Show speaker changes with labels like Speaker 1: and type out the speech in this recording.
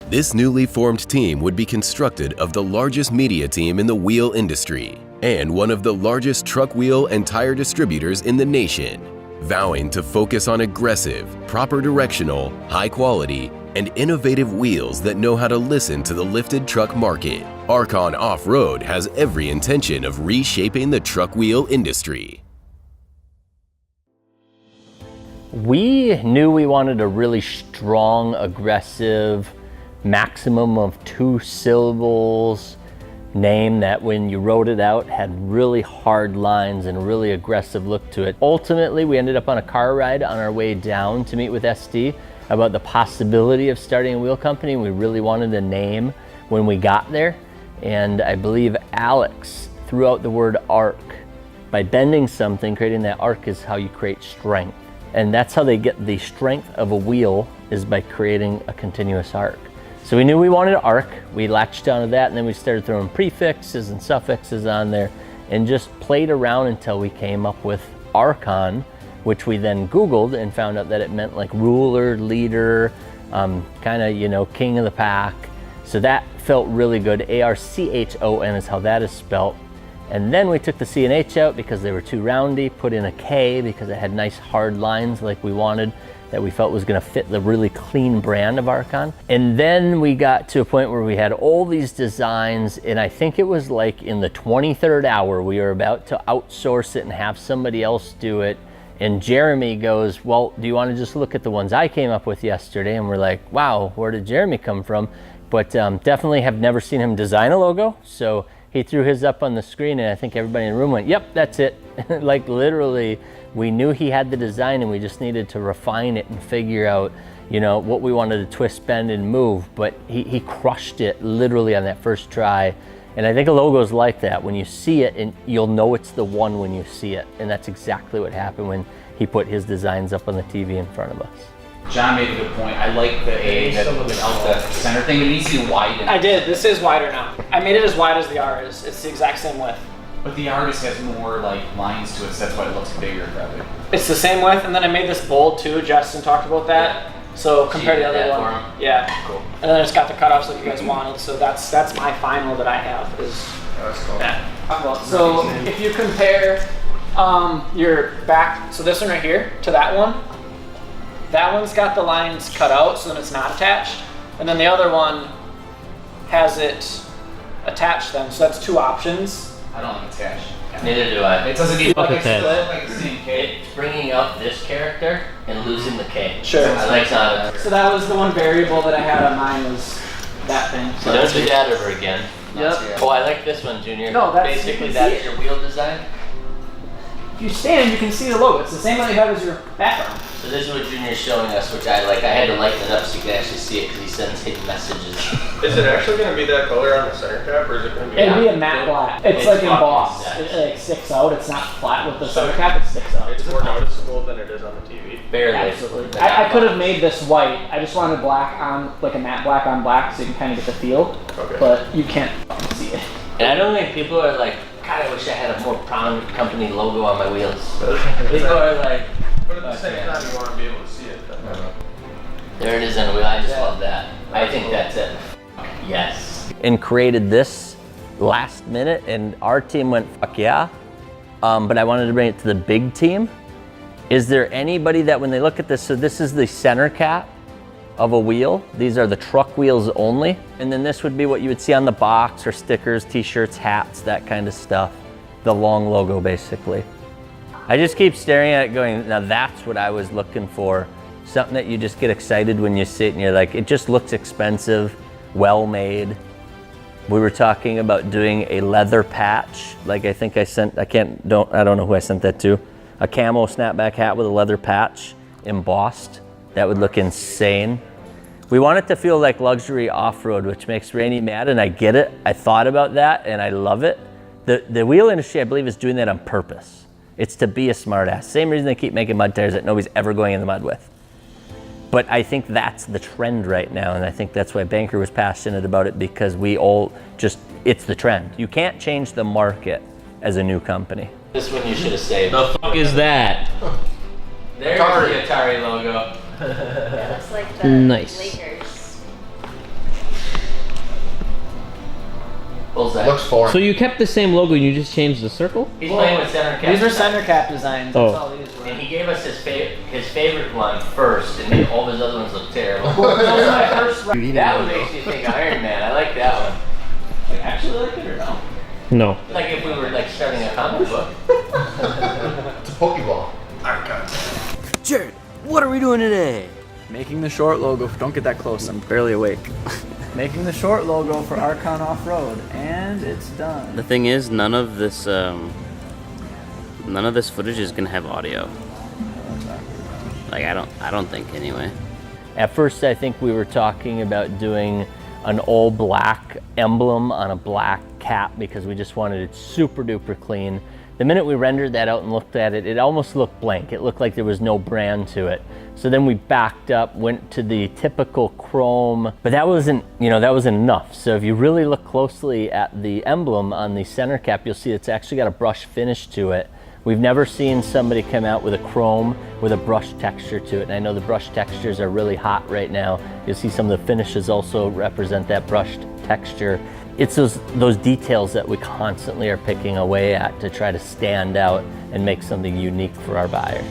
Speaker 1: This newly formed team would be constructed of the largest media team in the wheel industry and one of the largest truck wheel and tire distributors in the nation, vowing to focus on aggressive, proper directional, high quality, and innovative wheels that know how to listen to the lifted truck market. ARKON Off-Road has every intention of reshaping the truck wheel industry.
Speaker 2: We knew we wanted a really strong, aggressive, maximum of 2 syllables name that when you wrote it out had really hard lines and a really aggressive look to it. Ultimately, we ended up on a car ride on our way down to meet with SD about the possibility of starting a wheel company. We really wanted a name when we got there. And I believe Alex threw out the word arc. By bending something, creating that arc is how you create strength. And that's how they get the strength of a wheel, is by creating a continuous arc. So we knew we wanted arc. We latched onto that, and then we started throwing prefixes and suffixes on there and just played around until we came up with ARKON, which we then Googled and found out that it meant like ruler, leader, kind of, you know, king of the pack. So that felt really good. ARKON is how that is spelt. And then we took the C and H out because they were too roundy, put in a K because it had nice hard lines like we wanted, that we felt was gonna fit the really clean brand of ARKON. And then we got to a point where we had all these designs, and I think it was like in the 23rd hour, we were about to outsource it and have somebody else do it. And Jeremy goes, well, do you wanna just look at the ones I came up with yesterday? And we're like, wow, where did Jeremy come from? But definitely have never seen him design a logo. So he threw his up on the screen, and I think everybody in the room went, yep, that's it. Like literally, we knew he had the design, and we just needed to refine it and figure out, you know, what we wanted to twist, bend, and move. But he crushed it literally on that first try. And I think a logo is like that. When you see it, and you'll know it's the one when you see it. And that's exactly what happened when he put his designs up on the TV in front of us.
Speaker 3: John made a good point. I like the A without the center thing. It needs to be widened.
Speaker 4: I did. This is wider now. I made it as wide as the R is. It's the exact same width.
Speaker 3: But the R just has more like lines to it, so that's why it looks bigger probably.
Speaker 4: It's the same width, and then I made this bold too. Justin talked about that. Yeah. So compared to the other one, yeah, cool. And then it's got the cutoffs that you guys wanted. So that's my final that I have is that. Well, so if you compare your back, so this one right here to that one. That one's got the lines cut out, so then it's not attached. And then the other one has it attached then, so that's 2 options.
Speaker 3: I don't like attached.
Speaker 2: Neither do I.
Speaker 3: It doesn't need like a split, like the same K.
Speaker 2: It's bringing up this character and losing the K.
Speaker 4: Sure.
Speaker 2: I like that.
Speaker 4: So that was the one variable that I had on mine, was that thing.
Speaker 2: So don't do that ever again.
Speaker 4: Yep.
Speaker 2: Oh, I like this one, Junior.
Speaker 4: No, that's
Speaker 2: basically that's your wheel design.
Speaker 4: If you stand, you can see the logo. It's the same one you have as your background.
Speaker 2: So this is what Junior's showing us, which I like. I had to lighten it up so you can actually see it because he sends hidden messages.
Speaker 5: Is it actually going to be that color on the center cap, or is it going to be?
Speaker 4: It'll be a matte black. It's like embossed. It like sticks out. It's not flat with the center cap. It sticks out.
Speaker 5: It's more noticeable than it is on the TV.
Speaker 2: Barely.
Speaker 4: Absolutely. I could have made this white. I just wanted black on, like a matte black on black, so you can kind of get the feel. Okay. But you can't see it.
Speaker 2: And I don't think people are like, God, I wish I had a more prominent company logo on my wheels. People are like,
Speaker 5: but at the same time, you want to be able to see it.
Speaker 2: There it is on the wheel. I just love that. I think that's it. Yes. And created this last minute, and our team went, fuck yeah. But I wanted to bring it to the big team. Is there anybody that when they look at this, so this is the center cap of a wheel. These are the truck wheels only. And then this would be what you would see on the box or stickers, t-shirts, hats, that kind of stuff. The long logo, basically. I just keep staring at it going, now that's what I was looking for. Something that you just get excited when you see it and you're like, it just looks expensive, well made. We were talking about doing a leather patch. Like I think I sent, I don't know who I sent that to. A camo snapback hat with a leather patch embossed. That would look insane. We want it to feel like luxury off-road, which makes Rainey mad, and I get it. I thought about that, and I love it. The wheel industry, I believe, is doing that on purpose. It's to be a smartass. Same reason they keep making mud tires that nobody's ever going in the mud with. But I think that's the trend right now, and I think that's why Banker was passionate about it, because we all just, it's the trend. You can't change the market as a new company. This one you should have saved.
Speaker 6: The fuck is that?
Speaker 2: There's the Atari logo.
Speaker 7: It looks like the
Speaker 6: Nice.
Speaker 7: Lakers.
Speaker 3: What was that?
Speaker 5: Looks foreign.
Speaker 6: So you kept the same logo and you just changed the circle?
Speaker 3: He's playing with center cap.
Speaker 4: These are center cap designs. That's
Speaker 6: Oh.
Speaker 4: all these were.
Speaker 3: And he gave us his favorite one first, and made all his other ones look terrible.
Speaker 4: That was my first
Speaker 3: That one makes me think Iron Man. I like that one.
Speaker 4: Like, actually like it or no?
Speaker 6: No.
Speaker 3: Like if we were like starting a comic book.
Speaker 5: It's a Pokeball. Archon.
Speaker 7: Jared, what are we doing today?
Speaker 8: Making the short logo. Don't get that close. I'm barely awake. Making the short logo for ARKON Off-ROAD, and it's done.
Speaker 7: The thing is, none of this footage is gonna have audio. Like I don't think anyway.
Speaker 2: At first, I think we were talking about doing an all black emblem on a black cap because we just wanted it super duper clean. The minute we rendered that out and looked at it, it almost looked blank. It looked like there was no brand to it. So then we backed up, went to the typical chrome, but that wasn't enough. So if you really look closely at the emblem on the center cap, you'll see it's actually got a brush finish to it. We've never seen somebody come out with a chrome with a brush texture to it. And I know the brush textures are really hot right now. You'll see some of the finishes also represent that brushed texture. It's those details that we constantly are picking away at to try to stand out and make something unique for our buyers.